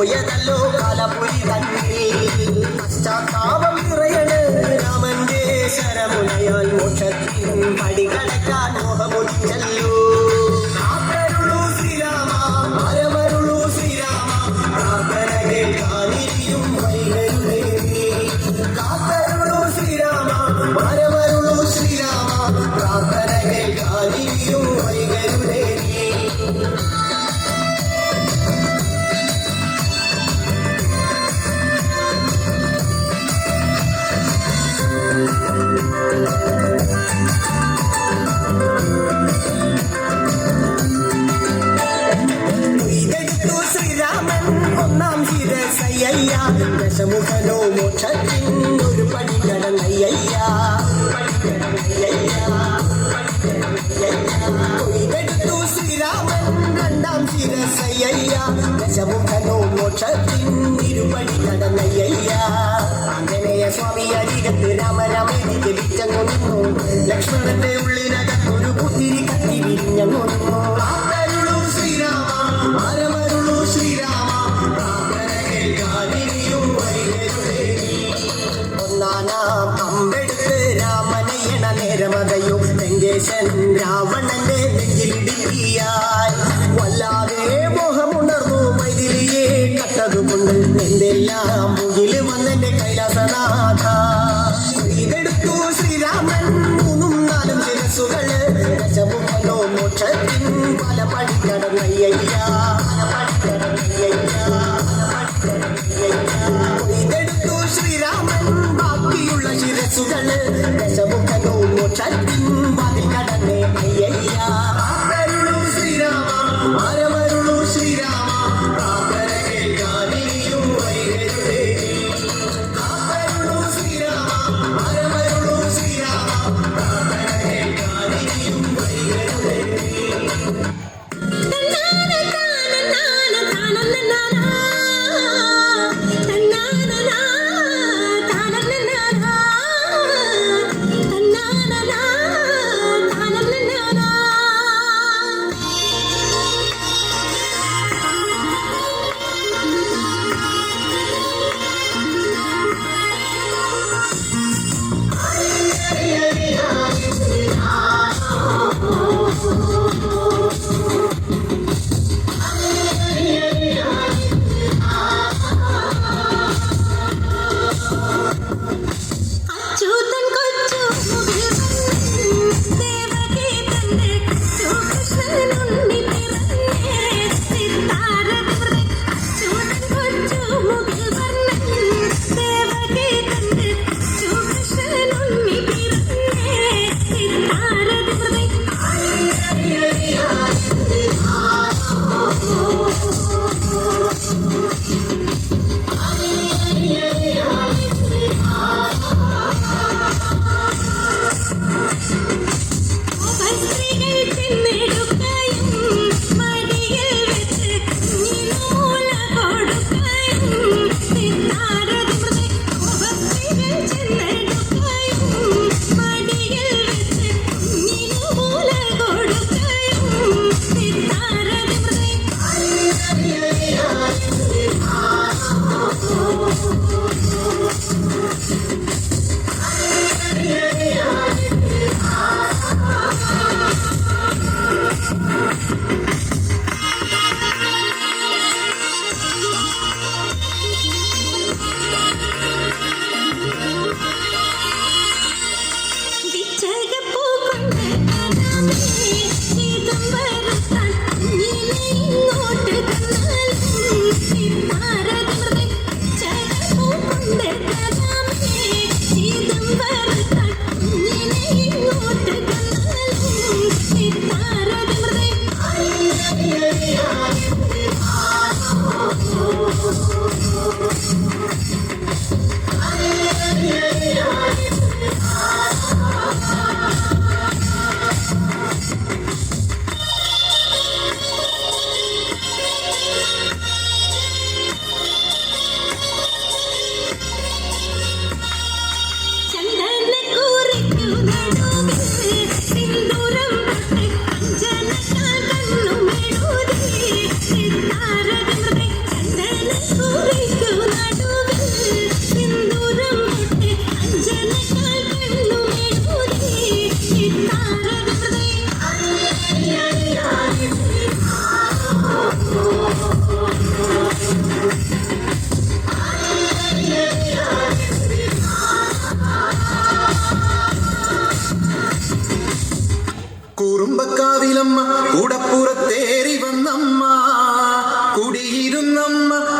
പോയതല്ലോ കാലപുരി തന്നിൽ പശ്ചാത്താപം നിറയണ് രാമന്റെ ശരമുനയാൽ മോക്ഷത്തിൻ പടികടക്കാൻ മോഹമൊടിച്ചല്ലോ കാത്തരുളൂ ശ്രീരാമ മരമരുളൂ ശ്രീരാമ പ്രാർത്ഥന കേൾക്കാനിരിയും വൈകരുളേ കാത്തരുളൂ ശ്രീരാമ മരമരുളൂ ശ്രീരാമ പ്രാർത്ഥന കേൾക്കാനിരിയും വൈകരുളേ ശ്രീരാമൻ ഒന്നാം ശിരസയ്യ ദശമുഖനോ മോക്ഷത്തിൻ ഒരു പടി കടന്നയ്യ കൊയ്തെടുത്തു ശ്രീരാമൻ രണ്ടാം ശിരസയ്യ ദശമുഖനോ മോക്ഷത്തിൻ ഇരുപടി കടന്നയ്യ ആഞ്ജനേയ സ്വാമി അരികത്ത് രാമരാമേരി ജപിച്ചങ്ങു നിന്നു ലക്ഷ്മണന്റെ ഉള്ളിനകത്തൊരു പുത്തിരി കത്തി വിരിഞ്ഞങ്ങു നിന്നു ശ്രീരാമ മരമരുളൂ ശ്രീരാമ പ്രാർത്ഥന കേൾക്കാനിരിയും വൈകരുളേ ഒന്നാനാം അമ്പെടുത്ത് രാമനയണ നേരമതയോ ലങ്കേശൻ രാവണന്റെ നെഞ്ചിലിടുക്കിയാൽ വല്ലാതെ മോഹമുണർന്നു മൈഥിലിയെ കട്ടതുകൊണ്ട് എന്തെല്ലാം മുകില് വന്നെന്റെ കൈലാസനാഥ ഇതെടുത്തു ശ്രീരാമൻ മൂന്നും നാലും ശിരസുകള് ദശമുഖനോ മോക്ഷത്തിൻ പല പടി കടന്നയ്യ ഇതെടുത്തു ശ്രീരാമൻ ബാക്കിയുള്ള ശിരസുകള് ദശമുഖനോ മോക്ഷത്തിൻ പതി കടന്നേ അയ്യ ശ്രീരാമ മരമരുളൂ ശ്രീരാമ പ്രാർത്ഥന കേൾക്കാനിരിയും വൈകരുളേ ശ്രീരാമ മരമരുളൂ ശ്രീരാമ പ്രാർത്ഥന കേൾക്കാനിരിയും വൈകരുളേ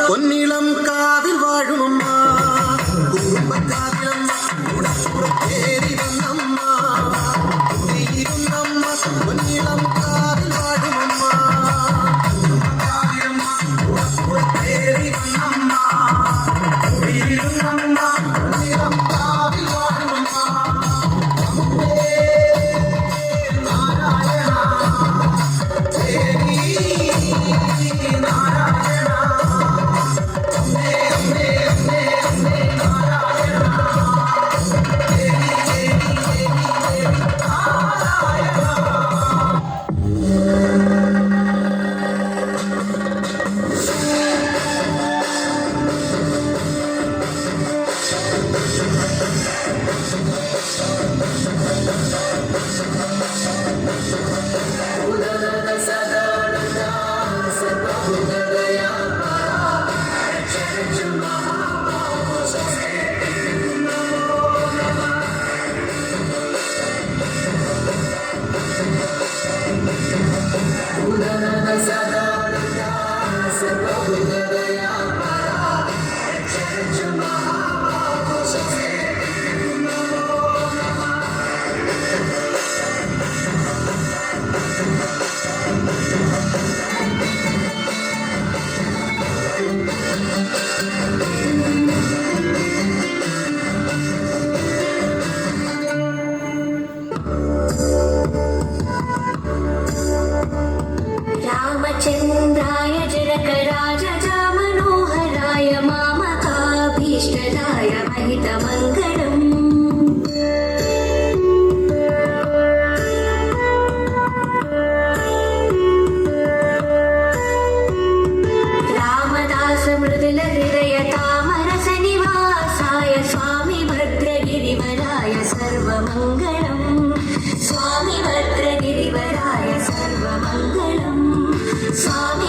പൊന്നിളം കാവിൽ വാഴുമമ്മ കുടുംബക്കാവിലമ്മ ഉടപ്പുറത്തേറി വന്നമ്മ കുടിയിരുന്നമ്മ പൊന്നിളം കാവിൽ വാഴുമമ്മ കുടുംബക്കാവിലമ്മ ഉടപ്പുറത്തേറി വന്നമ്മ കുടിയിരുന്നമ്മ പൊന്നിളം കാവിൽ വാഴുമമ്മ അമ്മേ നാരായണ ദേവി നാരായണ അമ്മേ അമ്മേ അമ്മേ അമ്മേ നാരായണ ദേവി ദേവി ദേവി ദേവി നാരായണ. रामचन्द्राय जनकराजजा मनोहराय मामकाभीष्टदाय महितमङ्गलम् रामदास मृदुलहृदय तामरसनिवासाय स्वामी भद्रगिरिवराय सर्वमङ्गलम् स्वामी भद्रगिरिवराय सर्वमङ्गलम् स्वामी